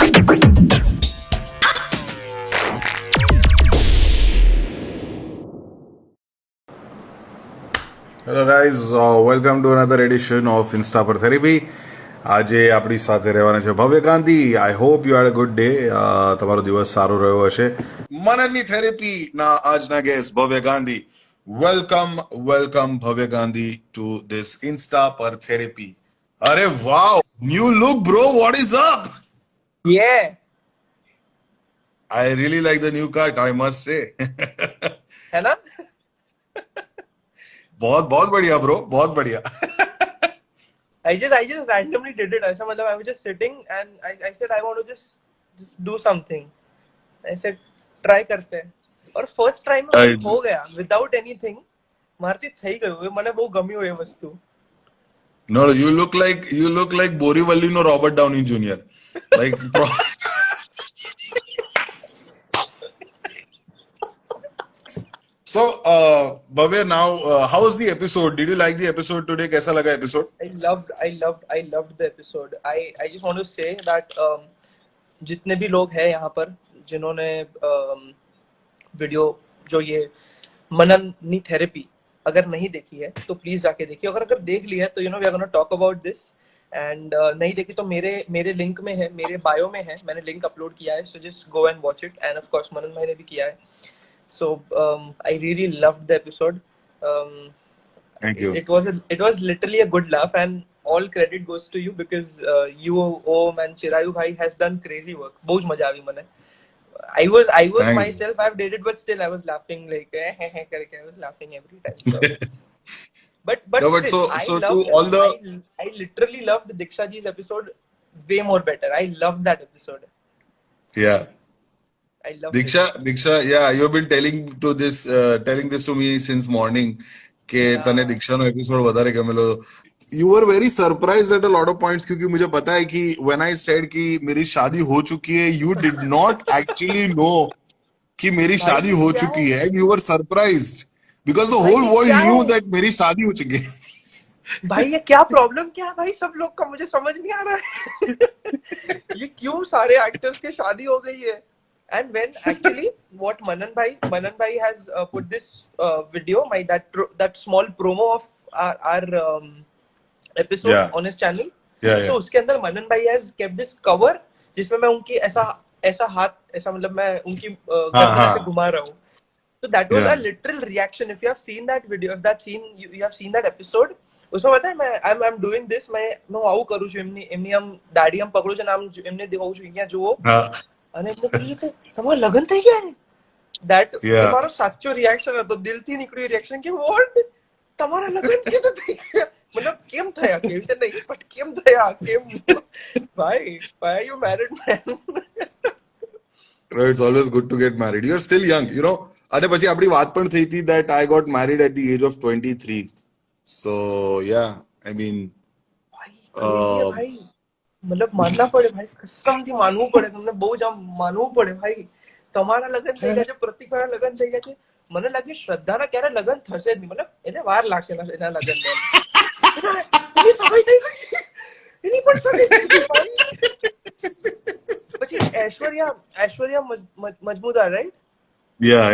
Hello guys, welcome to another addition of Insta પર therapy. આજે આપણી સાથે રહેવાના છે ભવ્ય ગાંધી. આઈ hope you had a good day. તમારો દિવસ સારો રહ્યો હશે. મનનની થેરેપી ના આજના ગેસ્ટ ભવ્ય Gandhi. Welcome Bhavya Gandhi to this insta પર થેરેપી. અરે wow, new look bro, what is up? Yeah. I really like the new cut, I must say. है ना? बहुत बहुत बढ़िया ब्रो, बहुत बढ़िया. I just randomly did it. ऐसा मतलब I was just sitting and I said I want to just do something. I said try करते हैं. और first try में Nice. हो गया without anything. મારથી થઈ ગયું. મને બહુ ગમ્યું એ વસ્તુ. No, you look like Borivali no Robert Downey Jr. Like So, Bhavya, now how was the episode? Did you like the episode today? कैसा लगा episode? I loved the episode. I just want to say that जितने भी लोग हैं यहाँ पर जिन्होंने video जो ये मनननी थेरेपी अगर नहीं देखी है तो प्लीज जाके देखिए. अगर देख ली है तो we are gonna talk about this. And नहीं देखी तो मेरे लिंक में है, मेरे बायो में है, मैंने लिंक अपलोड किया है. So just go and watch it. And of course Manan भाई ने भी किया है. So I really loved the episode. Thank you. It was literally a good laugh, and all credit goes to you because you, Om, and Chirayu bhai has done crazy work. बहुत मजा आई मने. I was Thanks. myself. I've dated, but still I was laughing like करके. I was laughing every time. So. But No, but still, so to all the I literally loved Diksha ji's episode way more better. I loved that episode. yeah. I loved Diksha, yeah, you've been telling this to me since morning. कि तने दीक्षा no episode વધારે ગમેલો. You were very surprised at a lot of points क्योंकि मुझे पता है कि when I said कि मेरी शादी हो चुकी है, you did not actually know कि मेरी शादी हो चुकी है. You were surprised because the whole world knew that मेरी शादी हो चुकी है. भाई ये क्या प्रॉब्लम क्या है भाई सब लोग का, मुझे समझ नहीं आ रहा है. ये क्यों सारे एक्टर्स की शादी हो गई है. And when actually what Manan bhai has put this video, that small promo of our episode on his channel. So उसके अंदर Manan bhai has kept this cover जिसमें मैं उनकी ऐसा हाथ ऐसा मतलब मैं उनकी गर्दन से घुमा रहा हूँ. So that was a literal reaction. If you have seen that video, you have seen that episode. उसमें पता है I'm doing this, मैं આવું કરું છું. એમની આમ દાઢી આમ પકડું છું અને આમ એમને દેખાવું છું અહીંયા જુઓ. અને એમને કહ્યું કે તમારા લગન થઈ ગયા ને. That તમારો સાચો રિએક્શન હતો, દિલથી નીકળ્યું રિએક્શન કે વોટ તમારા લગન કેમ થઈ ગયા. મતલબ કેમ થયા, કેવી રીતે નહીં બટ કેમ થયા, કેમ ભાઈ why are you married man? No, it's always good to get married. You're still young, you know. અને પછી આપણી વાત પણ થઈ હતી that I got married at the age of 23. So yeah, I mean ભાઈ मतलब मानना पड़े भाई, कसमથી માનવું પડે, તમને બહુ જ માનવું પડે ભાઈ. તમારા લગન થઈ ગયા છે, પ્રતિકના લગન થઈ ગયા છે. મને લાગે શ્રદ્ધાના ક્યારે લગન થશે જ નહીં. મતલબ એને વાર લાગશે એના લગનને. એની સગાઈ થઈ ગઈ, એની પણ સગાઈ થઈ ગઈ ભાઈ. પછી Aishwarya Majumdar, right? yeah.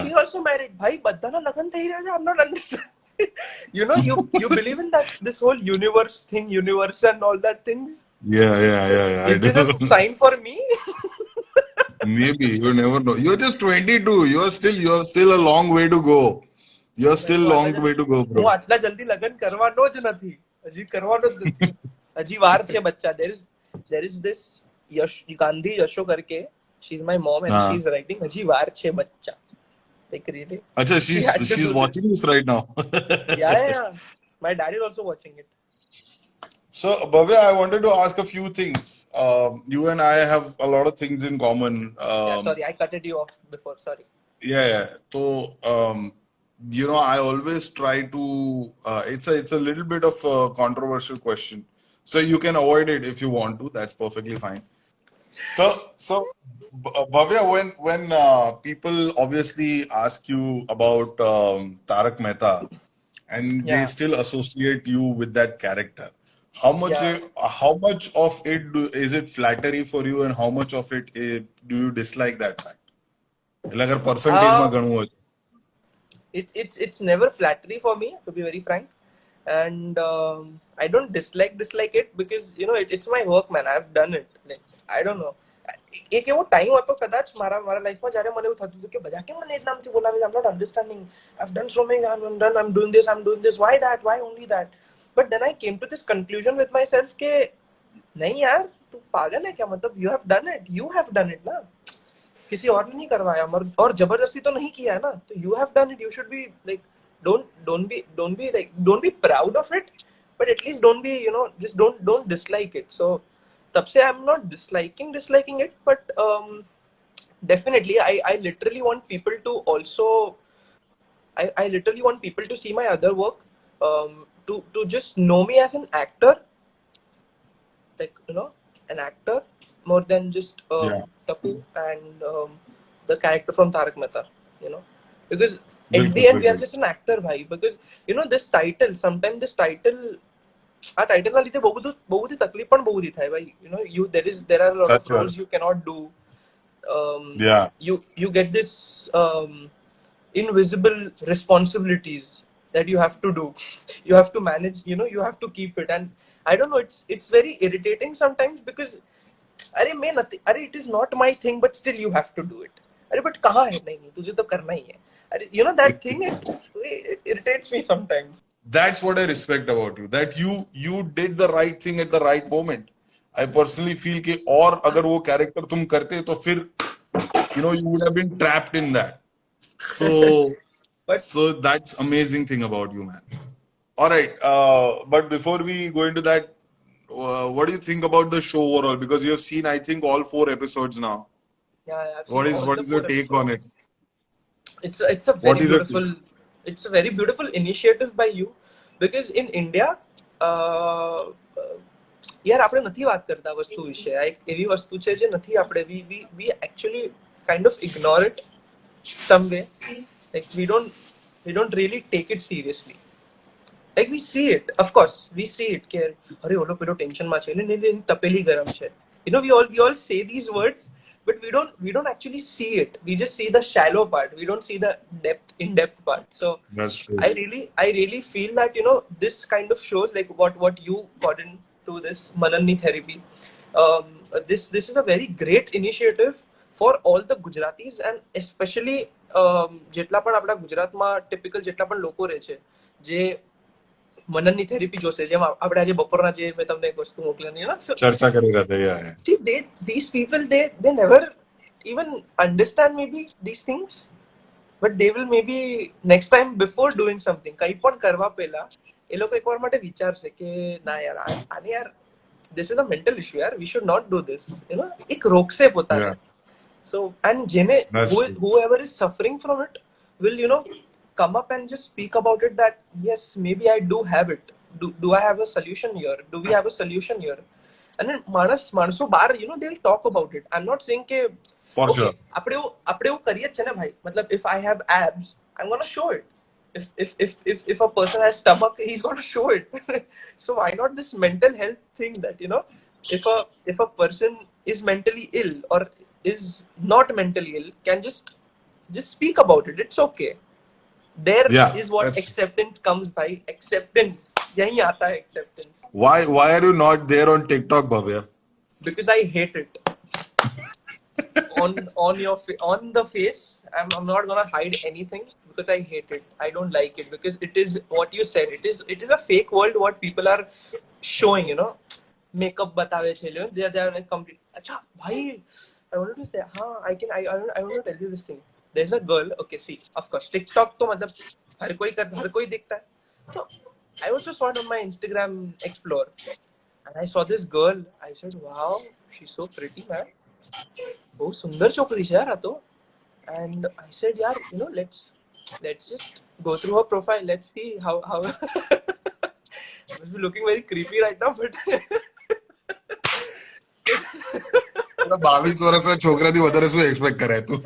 She also married. भाई બધાના લગન થઈ રહ્યા છે. I'm not understand. You know, you believe in that this whole universe and all that things. Yeah. Is this a sign for me? Maybe, you never know. You're just 22. You're still a long way to go. You're still long way to go, bro. હું આટલા જલ્દી લગન કરવાનો જ નથી. હજી કરવાનો જ નથી. હજી વાર છે બચ્ચા. There is this Gandhi Yesso કરકે. She's my mom and she's writing. હજી વાર છે બચ્ચા. Like really? Acha, she's watching this right now. Yeah. My dad is also watching it. So, Bhavya, I wanted to ask a few things. You and I have a lot of things in common. Sorry, I cut you off before. Sorry. Yeah. So, you know, I always try to. It's a little bit of a controversial question. So you can avoid it if you want to. That's perfectly fine. So Bhavya, when people obviously ask you about Tarak Mehta, and they still associate you with that character. Yeah. how much of it is it flattery for you, and how much of it do you dislike that fact? એટલે અગર percentage માં Um, ગણવું હોય તો. it's never flattery for me, to be very frank, and I don't dislike it because it's my work, man. I've done it. Like, I don't know. એક એવો time હતો કદાચ મારા લાઈફમાં જ્યારે મને એવું થતું હતું કે બધા કેમ મને એ જ નામથી બોલાવે છે. I am not understanding. I have done so many, I am doing this, why that, why only that. But then I came to this conclusion with my self के नहीं यार, तू पागल है क्या? मतलब यू हैव डन इट ना, किसी और ने नहीं करवाया, और जबरदस्ती तो नहीं किया है ना. तो you have done it, you should be like, don't be proud of it, but at least don't be just don't dislike it. So तब से I am not disliking it, but definitely I literally want people to also, I literally want people to see my other work, to just know me as an actor, like an actor, more than just Yeah. Tapu and the character from Tarak Mehta, because at बिल्कुल, the end we are बिल्कुल. just an actor, bhai. Because this title, sometimes this title, આ title ના લીધે બહુ બધી તકલીફ પણ બહુ બધી થાય ભાઈ. there are a lot of સાચી વાત roles છે. you cannot do. Yeah. You get this invisible responsibilities that you have to do. You have to manage, you have to keep it. And I don't know, it's very irritating sometimes because अरे it is not my thing, but still you have to do it. अरे but कहाँ है? नहीं तुझे तो करना ही है. अरे that thing, it irritates me sometimes. That's what I respect about you, that you did the right thing at the right moment. I personally feel कि और अगर वो character तुम करते तो फिर you would have been trapped in that. So But so that's amazing thing about you, man. All right, but before we go into that, what do you think about the show overall? Because you have seen, I think, all 4 episodes now. yeah, I've seen all What the is 4 your take episodes. on it? It's a What very is it? beautiful, it's a very beautiful initiative by you, because in India, યાર આપણે નથી વાત કરતા વસ્તુ વિશે. આ એક એવી વસ્તુ છે જે નથી આપણે, we actually kind of ignore it some way. Like we don't really take it seriously. Like we see it, of course we see it કે અરે ઓલો પેલો ટેન્શન માં છે ને તપેલી ગરમ છે. We all say these words, but we don't actually see it. We just see the shallow part, we don't see the in-depth part. So That's true. I really feel that this kind of shows, like what you got into this Mananni therapy, this is a very great initiative for all the Gujaratis, and especially જેટલા પણ આપણા ગુજરાતમાં typical જેટલા પણ લોકો રહે છે જે મનનની થેરપી જોશે. જેમ આપણે આજે બપોરના જે મેં તમને એક વસ્તુ મોકલેલી, चर्चा करेगा था, yeah. see, these people, they never even understand maybe these things, but they will maybe next time before doing something, કંઈ પણ કરવા પહેલા એ લોકો એકવાર માટે વિચારશે કે ના યાર આને યાર, this is a mental issue yaar, we should not do this. એક રોકશે પોતાને. Yeah. So, and જેને That's true. whoever is suffering from it will come up and just speak about it, that yes, maybe I do have it. Do I have a solution here? Do we have a solution here? And then માણસો બહાર they'll talk about it. I'm not saying કે For okay, sure. આપણે એવું કરીએ જ છે ને ભાઈ. મતલબ if I have abs, I'm gonna show it. If a person has stomach, he's gonna show it. So why not this mental health thing, that if a person is mentally ill or is not mentally ill, can just speak about it. It's okay. There Yeah, is what that's- acceptance comes by. Acceptance, yahi aata hai acceptance. Why are you not there on TikTok, Bhavya? Because I hate it. on the face, I'm not gonna hide anything, because I hate it. I don't like it, because it is what you said. It is a fake world what people are showing. Makeup batave che, they are like complete. Acha bhai, I wanted to say, I want to tell you this thing. There's a girl, okay, see, of course TikTok to matlab हर कोई दिखता है. So I was just on my Instagram Explore, and I saw this girl. I said, wow, she's so pretty, man. बहुत सुंदर छोकरी है यार आ तो. And I said, यार, let's just go through her profile. Let's see how I'm looking very creepy right now, but 22 વર્ષના છોકરાથી વધારે શું એક્સપેક્ટ કરે તું?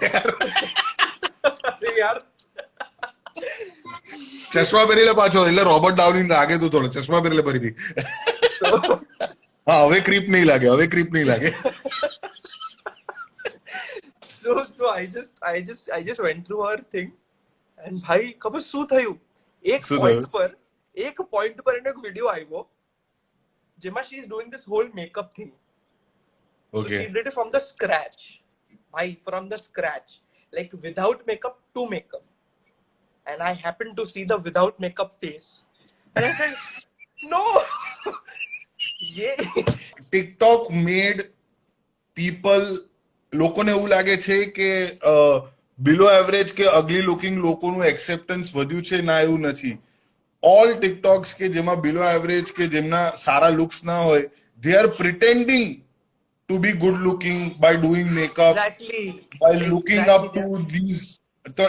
अरे यार, ચશ્મા પહેરીલે પાછો, એટલે રોબર્ટ ડાઉની લાગે તું થોડો. ચશ્મા પહેરીલે ફરીથી. so હા, હવે ક્રીપ નહીં લાગે, હવે ક્રીપ નહીં લાગે. So I just went through her thing and ભાઈ ખબર શું થયું શું થયું? એક પોઈન્ટ પર એનો એક વિડિયો આવ્યો જેમાં she is doing this whole makeup thing. So Okay. she did it from the scratch. Bhai, from the scratch. Like without makeup to makeup. And I happened to see the without makeup face. And I said, no! Yeah. TikTok made people, લોકોને એવું લાગે છે કે બિલો average કે અગલી looking લોકોનું acceptance વધ્યું છે. ના, એવું નથી. ઓલ ટિકટોક્સ કે જેમાં બિલો એવરેજ કે જેમના સારા લુક્સ ના હોય, they are pretending to be good looking by doing makeup, Exactly. by looking up to these. તો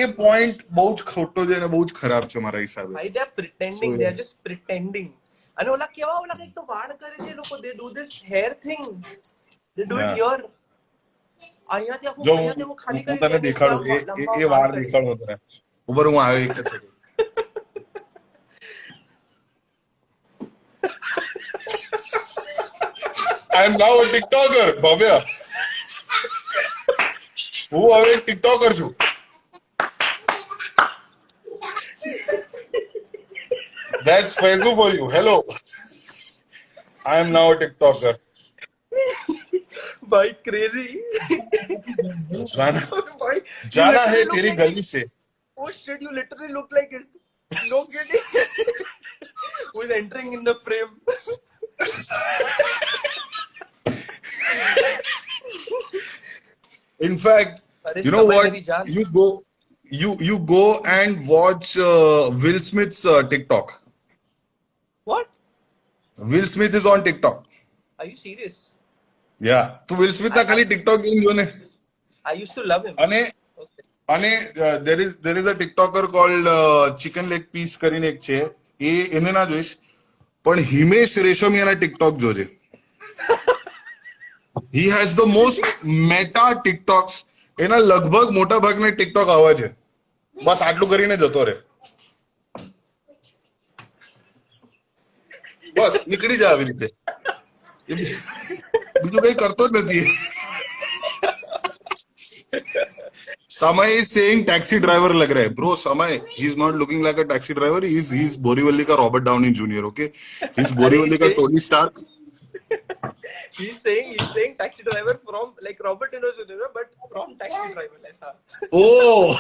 એ પોઈન્ટ બહુ જ ખોટો છે અને બહુ જ ખરાબ છે મારા હિસાબે. Bhai, they are pretending. So, They are just pretending. અને ઓલા કેવા ઓલા કંઈક તો વાળ કરે છે લોકો. They do this hair thing. They do it Yeah. here. અહીંયાથી આખું જો અહીંયાથી આખું ખાલી હું કરી તને દે. દેખાડું, લંબા એ વાળ કરે. દેખાડું તને. ઉપર હું આવ્યો એક જ second. I am now a TikToker, ભવ્ય. હું હવે એક ટિકટોકર છું. That's Faizu for you. Hello. I am now a TikToker. भाई crazy. भाई, जाना you है literally तेरी look गली से. Oh shit, you literally look like it. No kidding. Who is entering in the frame? In fact, अरे you know समय what? मेरी जान. You go and watch Will Smith's TikTok. What? Will Smith is on TikTok. Are you serious? Yeah. તો Will Smith ના ખાલી TikTok જોઈને જો ને. I used to love him. અને Okay. અને there is a TikToker called Chicken Leg Piece કરીને એક છે. એને ના જોઈશ, પણ હિમેશ રેશમિયાના TikTok જોજે. He has the most meta TikToks. એના લગભગ મોટા ભાગના TikTok આવા છે. બસ આટલું કરીને જતો રહે. બસ નીકળી જાય આવી રીતે. બીજું કઈ કરતો જ નથી. समय is saying taxi driver लग रहा है. Bro, समय, he is not looking like a taxi driver. He's Borivali का Robert Downey Jr. Okay, he's Borivali का Tony Stark. He's saying taxi driver from like Robert De Niro Jr. but from taxi driver ऐसा. Oh.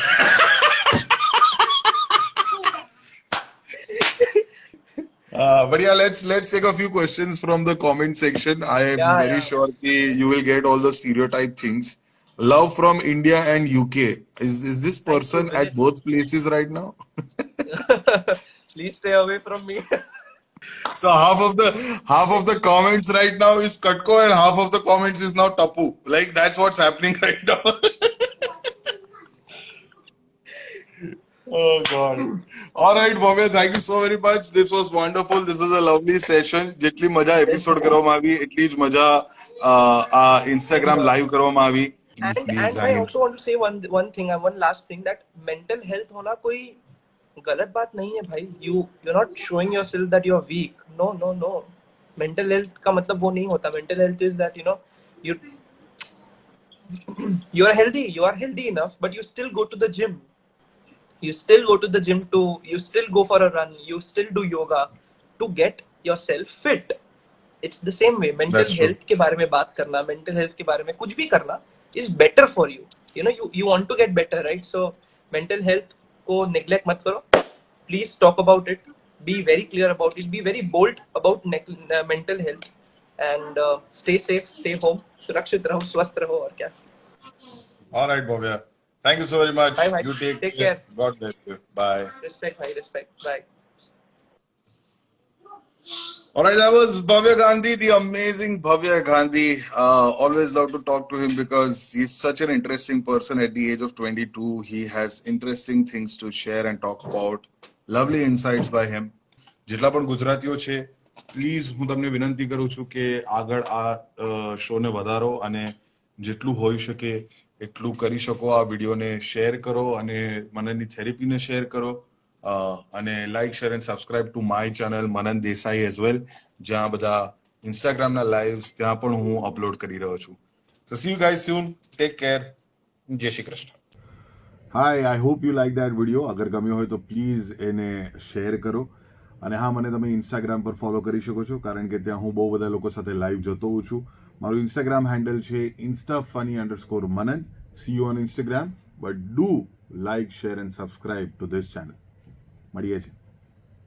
But yeah, let's take a few questions from the comment section. I am very sure you will get all the stereotype things. Love from India and UK. Is this person at both places right now? Please stay away from me. So half of the comments right now is Katko and half of the comments is now Tapu. Like that's what's happening right now. Oh God. All right, Bhavya, thank you so very much. This was wonderful. This is a lovely session. જેટલી મજા episode કરવામાં આવી એટલી જ મજા આ Instagram live કરવામાં આવી. And I also want to say one thing, one last thing, that mental health होना कोई गलत बात नहीं है भाई. You're not showing yourself that you're weak. No. Mental health का मतलब वो नहीं होता. Mental health is that you are healthy. You are healthy enough, but you still go to the gym. You still go to the gym you still go for a run. You still do yoga to get yourself fit. It's the same way. Mental health के बारे में बात करना, mental health के बारे में कुछ भी करना is better for you. You want to get better, right? So mental health को neglect मत करो. Please talk about it. Be very clear about it. Be very bold about mental health. And stay safe, stay home. सुरक्षित रहो, स्वस्थ रहो और क्या. All right, Bhavya. Thank you so very much. Bye, bye. You take care. God bless you. Bye. Respect, bhai. Respect. Bye. All right, that was Bhavya Gandhi, the amazing Bhavya Gandhi. Always love to talk to him because he's such an interesting person at the age of 22. He has interesting things to share and talk about. Lovely insights by him. જેટલા પણ ગુજરાતીઓ છે, please હું તમને વિનંતી કરું છું કે આગળ આ શોને વધારો અને જેટલું હોઈ શકે એટલું કરી શકો. આ વિડીયોને શેર કરો અને મનની થેરેપીને શેર કરો અને like share and subscribe to my channel Manan Desai as well, જ્યાં બધા ઇન્સ્ટાગ્રામના લાઈવ્સ ત્યાં પણ હું અપલોડ કરી રહ્યો છું. So see you guys soon. Take care. Jai Shri Krishna. Hi, I hope you like that video. અગર ગમ્યો હોય તો પ્લીઝ એને શેર કરો. અને હા, મને તમે ઇન્સ્ટાગ્રામ પર ફોલો કરી શકો છો, કારણ કે ત્યાં હું બહુ બધા લોકો સાથે લાઈવ જતો હોઉં છું. મારું ઇન્સ્ટાગ્રામ હેન્ડલ છે instafunny_manan. C you on Instagram. But do like share and subscribe two this channel. મળીએ છીએ.